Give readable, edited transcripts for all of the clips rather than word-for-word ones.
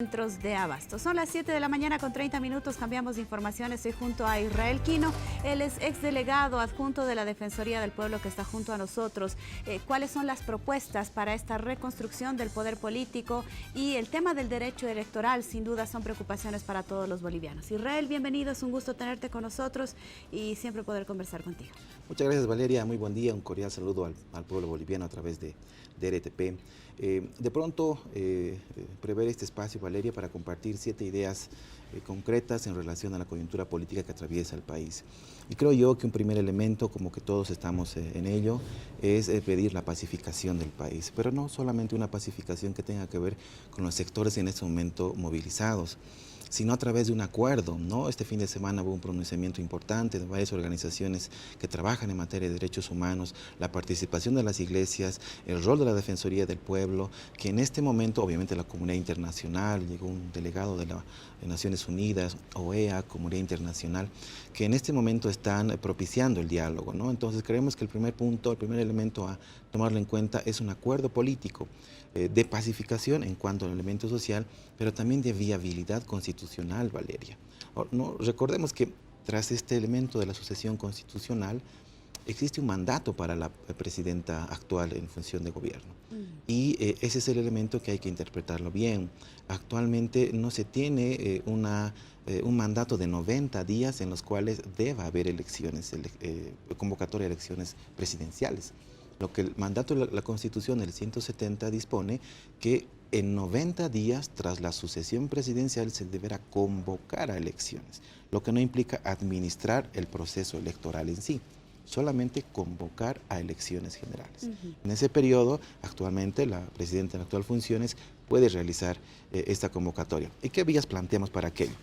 Centros de abasto. Son las 7 de la mañana con 30 minutos, cambiamos de información. Estoy junto a Israel Quino, él es exdelegado adjunto de la Defensoría del Pueblo que está junto a nosotros. ¿Cuáles son las propuestas para esta reconstrucción del poder político? Y el tema del derecho electoral, sin duda, son preocupaciones para todos los bolivianos. Israel, bienvenido, es un gusto tenerte con nosotros y siempre poder conversar contigo. Muchas gracias, Valeria, muy buen día, un cordial saludo al pueblo boliviano a través de RTP. De pronto, prever este espacio, Valeria, para compartir 7 ideas concretas en relación a la coyuntura política que atraviesa el país. Y creo yo que un primer elemento, como que todos estamos en ello, es pedir la pacificación del país, pero no solamente una pacificación que tenga que ver con los sectores en este momento movilizados, sino a través de un acuerdo, ¿no? Este fin de semana hubo un pronunciamiento importante de varias organizaciones que trabajan en materia de derechos humanos, la participación de las iglesias, el rol de la Defensoría del Pueblo, que en este momento, obviamente la comunidad internacional, llegó un delegado de las Naciones Unidas, OEA, comunidad internacional, que en este momento están propiciando el diálogo, ¿no? Entonces creemos que el primer punto, el primer elemento a tomarlo en cuenta es un acuerdo político de pacificación en cuanto al elemento social, pero también de viabilidad constitucional, Valeria. No, recordemos que tras este elemento de la sucesión constitucional existe un mandato para la presidenta actual en función de gobierno. Y ese es el elemento que hay que interpretarlo bien. Actualmente no se tiene un mandato de 90 días en los cuales deba haber elecciones, convocatoria de elecciones presidenciales. Lo que el mandato de la Constitución, el 170, dispone que en 90 días tras la sucesión presidencial se deberá convocar a elecciones, lo que no implica administrar el proceso electoral en sí, solamente convocar a elecciones generales. En ese periodo, actualmente, la presidenta en actual funciones puede realizar esta convocatoria. ¿Y qué vías planteamos para aquello?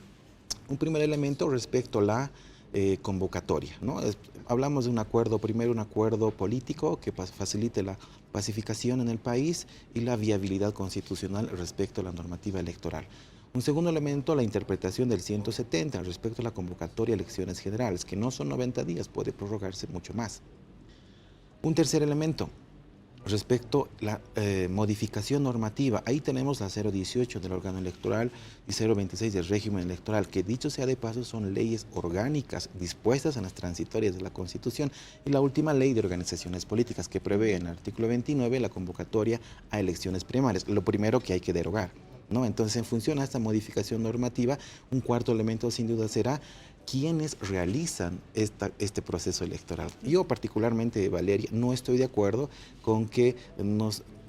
Un primer elemento respecto a la convocatoria, ¿no? Hablamos de un acuerdo, primero un acuerdo político que facilite la pacificación en el país y la viabilidad constitucional respecto a la normativa electoral. Un segundo elemento, la interpretación del 170 respecto a la convocatoria a elecciones generales, que no son 90 días, puede prorrogarse mucho más. Un tercer elemento, respecto a la modificación normativa, ahí tenemos la 018 del órgano electoral y 026 del régimen electoral, que dicho sea de paso son leyes orgánicas dispuestas en las transitorias de la Constitución, y la última ley de organizaciones políticas que prevé en el artículo 29 la convocatoria a elecciones primarias, lo primero que hay que derogar, ¿no? Entonces, en función a esta modificación normativa, un cuarto elemento sin duda será quienes realizan este proceso electoral. Yo particularmente, Valeria, no estoy de acuerdo con que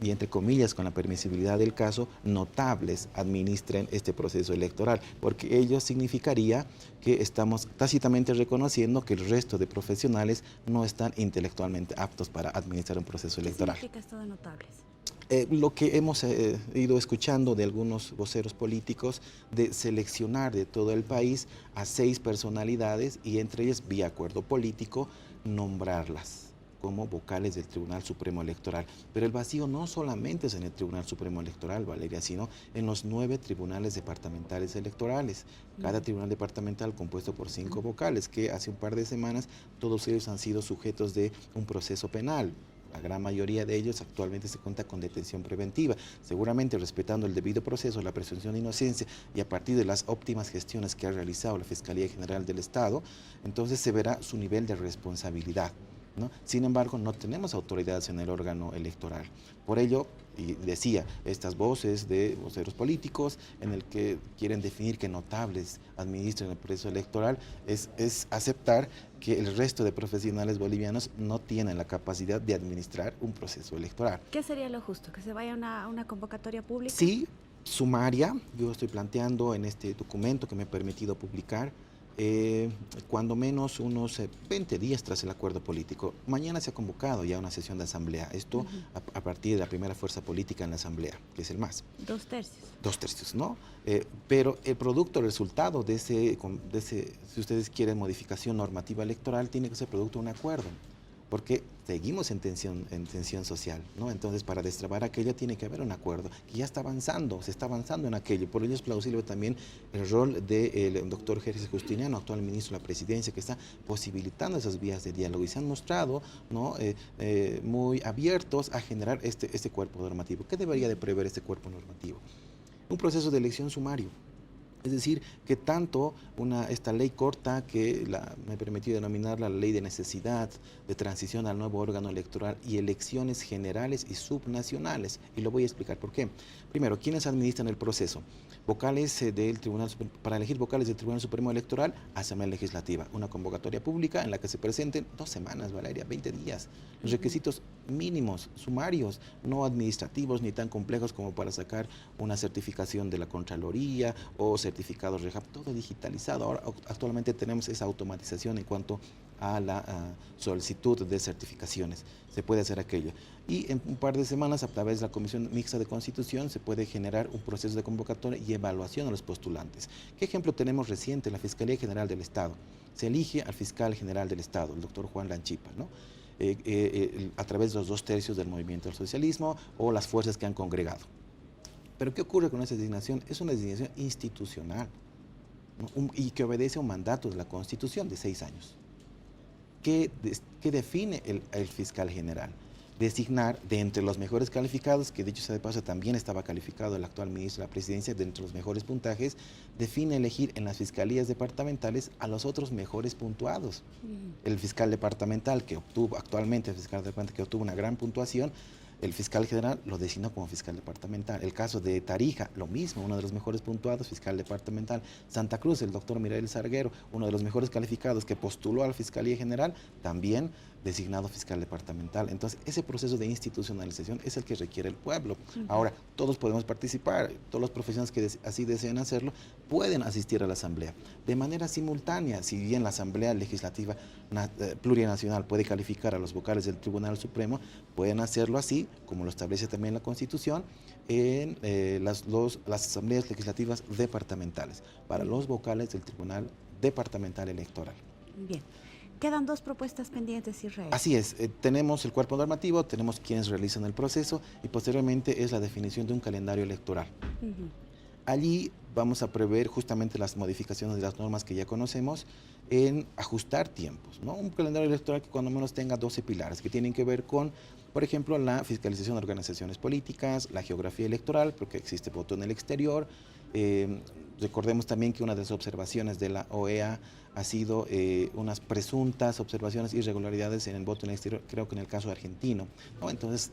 y entre comillas, con la permisibilidad del caso, notables administren este proceso electoral, porque ello significaría que estamos tácitamente reconociendo que el resto de profesionales no están intelectualmente aptos para administrar un proceso electoral. ¿Qué significa esto de notables? Lo que hemos ido escuchando de algunos voceros políticos, de seleccionar de todo el país a 6 personalidades y entre ellas, vía acuerdo político, nombrarlas como vocales del Tribunal Supremo Electoral. Pero el vacío no solamente es en el Tribunal Supremo Electoral, Valeria, sino en los 9 tribunales departamentales electorales. Cada tribunal departamental compuesto por 5 vocales, que hace un par de semanas todos ellos han sido sujetos de un proceso penal. La gran mayoría de ellos actualmente se cuenta con detención preventiva, seguramente respetando el debido proceso, la presunción de inocencia, y a partir de las óptimas gestiones que ha realizado la Fiscalía General del Estado, entonces se verá su nivel de responsabilidad, ¿no? Sin embargo, no tenemos autoridades en el órgano electoral. Por ello, y decía, estas voces de voceros políticos en el que quieren definir que notables administren el proceso electoral es aceptar que el resto de profesionales bolivianos no tienen la capacidad de administrar un proceso electoral. ¿Qué sería lo justo? ¿Que se vaya a una convocatoria pública? Sí, sumaria. Yo estoy planteando en este documento que me he permitido publicar, cuando menos unos 20 días tras el acuerdo político. Mañana se ha convocado ya una sesión de asamblea, esto a partir de la primera fuerza política en la asamblea, que es el MAS. 2/3. 2/3, ¿no? Pero el producto, el resultado de ese, si ustedes quieren, modificación normativa electoral, tiene que ser producto de un acuerdo, porque seguimos en tensión social, ¿no? Entonces, para destrabar aquello tiene que haber un acuerdo, que ya está avanzando, se está avanzando en aquello. Por ello es plausible también el rol del doctor Jerjes Justiniano, actual ministro de la Presidencia, que está posibilitando esas vías de diálogo y se han mostrado, ¿no?, muy abiertos a generar este cuerpo normativo. ¿Qué debería de prever este cuerpo normativo? Un proceso de elección sumario. Es decir, que tanto esta ley corta, que me he permitido denominarla la ley de necesidad, de transición al nuevo órgano electoral y elecciones generales y subnacionales. Y lo voy a explicar por qué. Primero, ¿quiénes administran el proceso? Vocales del Tribunal, para elegir vocales del Tribunal Supremo Electoral, Asamblea Legislativa. Una convocatoria pública en la que se presenten 2 semanas, Valeria, 20 días. Los requisitos mínimos, sumarios, no administrativos ni tan complejos como para sacar una certificación de la Contraloría o certificados REJAP, todo digitalizado. Ahora actualmente tenemos esa automatización en cuanto a la solicitud de certificaciones. Se puede hacer aquello. Y en un par de semanas, a través de la Comisión Mixta de Constitución, se puede generar un proceso de convocatoria y evaluación a los postulantes. ¿Qué ejemplo tenemos reciente? La Fiscalía General del Estado. Se elige al fiscal general del Estado, el doctor Juan Lanchipa, ¿no? A través de los 2/3 del movimiento del socialismo o las fuerzas que han congregado. Pero ¿qué ocurre con esa designación? Es una designación institucional, ¿no? Y que obedece a un mandato de la Constitución de 6 años. ¿Qué define el fiscal general? Designar de entre los mejores calificados, que dicho sea de paso también estaba calificado el actual ministro de la Presidencia, de entre los mejores puntajes, define elegir en las fiscalías departamentales a los otros mejores puntuados. El fiscal departamental que obtuvo, actualmente el fiscal departamental que obtuvo una gran puntuación, el fiscal general lo designó como fiscal departamental. El caso de Tarija, lo mismo, uno de los mejores puntuados, fiscal departamental. Santa Cruz, el doctor Mirael Sarguero, uno de los mejores calificados que postuló a la Fiscalía General, también designado fiscal departamental. Entonces, ese proceso de institucionalización es el que requiere el pueblo. Ahora, todos podemos participar, todos los profesionales que así deseen hacerlo, pueden asistir a la Asamblea de manera simultánea. Si bien la Asamblea Legislativa Plurinacional puede calificar a los vocales del Tribunal Supremo, pueden hacerlo así, como lo establece también la Constitución, en las asambleas legislativas departamentales, para los vocales del Tribunal Departamental Electoral. Bien. Quedan 2 propuestas pendientes, Israel. Así es, tenemos el cuerpo normativo, tenemos quienes realizan el proceso y posteriormente es la definición de un calendario electoral. Allí vamos a prever justamente las modificaciones de las normas que ya conocemos en ajustar tiempos, ¿no? Un calendario electoral que cuando menos tenga 12 pilares que tienen que ver con, por ejemplo, la fiscalización de organizaciones políticas, la geografía electoral, porque existe voto en el exterior. Recordemos también que una de las observaciones de la OEA ha sido unas presuntas observaciones, irregularidades en el voto en el exterior, creo que en el caso argentino, ¿no? Entonces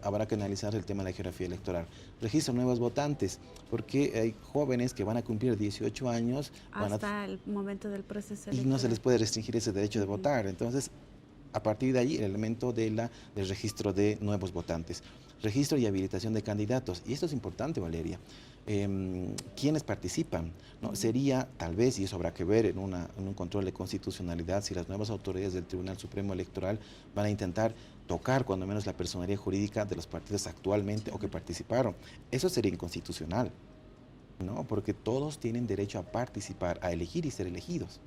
habrá que analizar el tema de la geografía electoral. Registro de nuevos votantes, porque hay jóvenes que van a cumplir 18 años. Hasta el momento del proceso electoral. Y no se les puede restringir ese derecho de votar. Entonces, a partir de ahí, el elemento del registro de nuevos votantes. Registro y habilitación de candidatos. Y esto es importante, Valeria. ¿Quiénes participan? ¿No? Sería, tal vez, y eso habrá que ver en un control de constitucionalidad, si las nuevas autoridades del Tribunal Supremo Electoral van a intentar tocar cuando menos la personería jurídica de los partidos actualmente o que participaron. Eso sería inconstitucional, ¿no? Porque todos tienen derecho a participar, a elegir y ser elegidos,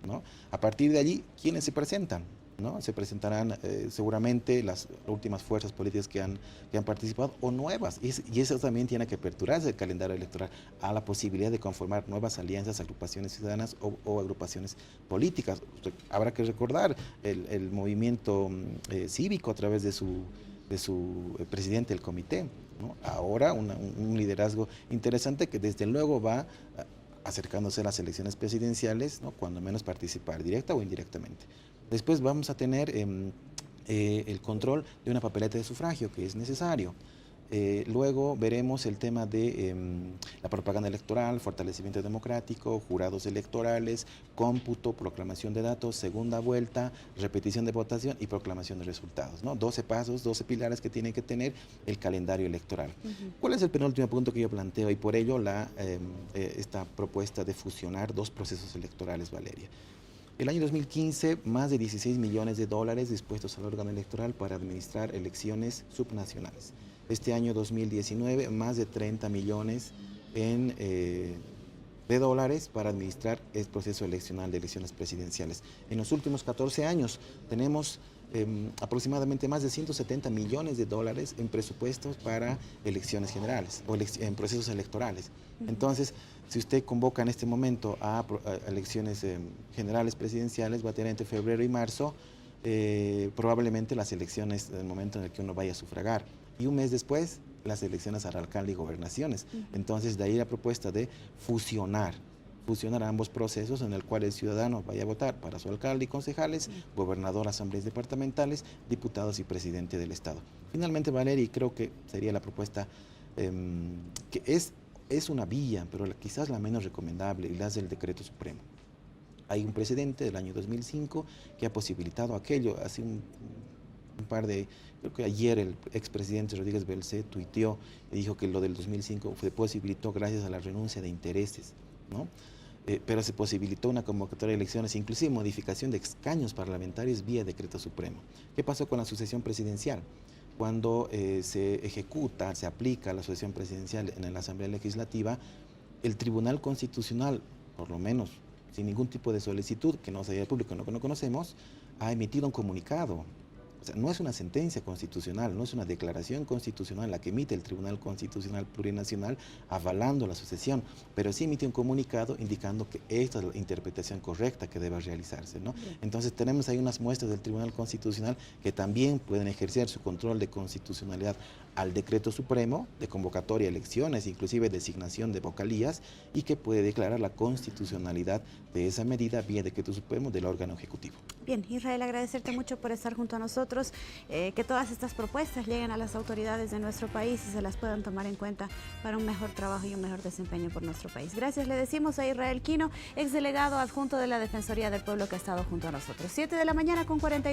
¿no? A partir de allí, ¿quiénes se presentan? ¿No? Se presentarán seguramente las últimas fuerzas políticas que han participado o nuevas, y eso también tiene que aperturarse el calendario electoral a la posibilidad de conformar nuevas alianzas, agrupaciones ciudadanas o agrupaciones políticas. Habrá que recordar el movimiento cívico a través de su presidente del comité, ¿no? Ahora un liderazgo interesante que desde luego va acercándose a las elecciones presidenciales, ¿no? Cuando menos participar, directa o indirectamente. Después vamos a tener el control de una papeleta de sufragio, que es necesario. Luego veremos el tema de la propaganda electoral, fortalecimiento democrático, jurados electorales, cómputo, proclamación de datos, segunda vuelta, repetición de votación y proclamación de resultados, ¿no? 12 pasos, 12 pilares que tiene que tener el calendario electoral. ¿Cuál es el penúltimo punto que yo planteo? Y por ello esta propuesta de fusionar 2 procesos electorales, Valeria. El año 2015, más de 16 millones de dólares dispuestos al órgano electoral para administrar elecciones subnacionales. Este año 2019, más de 30 millones de dólares para administrar el proceso eleccional de elecciones presidenciales. En los últimos 14 años tenemos aproximadamente más de 170 millones de dólares en presupuestos para elecciones generales o en procesos electorales. Entonces, si usted convoca en este momento a elecciones generales presidenciales, va a tener entre febrero y marzo probablemente las elecciones del momento en el que uno vaya a sufragar. Y un mes después las elecciones al alcalde y gobernaciones. Entonces, de ahí la propuesta de fusionar ambos procesos en el cual el ciudadano vaya a votar para su alcalde y concejales, gobernador, asambleas departamentales, diputados y presidente del Estado. Finalmente, Valeria, y creo que sería la propuesta que es una vía, pero quizás la menos recomendable, y la del decreto supremo. Hay un precedente del año 2005 que ha posibilitado aquello. Hace un par de, creo que ayer el expresidente Rodríguez Belcé tuiteó y dijo que lo del 2005 se posibilitó gracias a la renuncia de intereses, ¿no? Pero se posibilitó una convocatoria de elecciones, inclusive modificación de escaños parlamentarios vía decreto supremo. ¿Qué pasó con la sucesión presidencial? Cuando se ejecuta, se aplica la sucesión presidencial en la Asamblea Legislativa, el Tribunal Constitucional, por lo menos sin ningún tipo de solicitud que no sea público, que no conocemos, ha emitido un comunicado. O sea, no es una sentencia constitucional, no es una declaración constitucional la que emite el Tribunal Constitucional Plurinacional avalando la sucesión, pero sí emite un comunicado indicando que esta es la interpretación correcta que debe realizarse, ¿no? Entonces tenemos ahí unas muestras del Tribunal Constitucional que también pueden ejercer su control de constitucionalidad al decreto supremo de convocatoria de elecciones, inclusive designación de vocalías, y que puede declarar la constitucionalidad de esa medida vía decreto supremo del órgano ejecutivo. Bien, Israel, agradecerte mucho por estar junto a nosotros, que todas estas propuestas lleguen a las autoridades de nuestro país y se las puedan tomar en cuenta para un mejor trabajo y un mejor desempeño por nuestro país. Gracias, le decimos a Israel Quino, exdelegado adjunto de la Defensoría del Pueblo que ha estado junto a nosotros. 7 de la mañana con 42.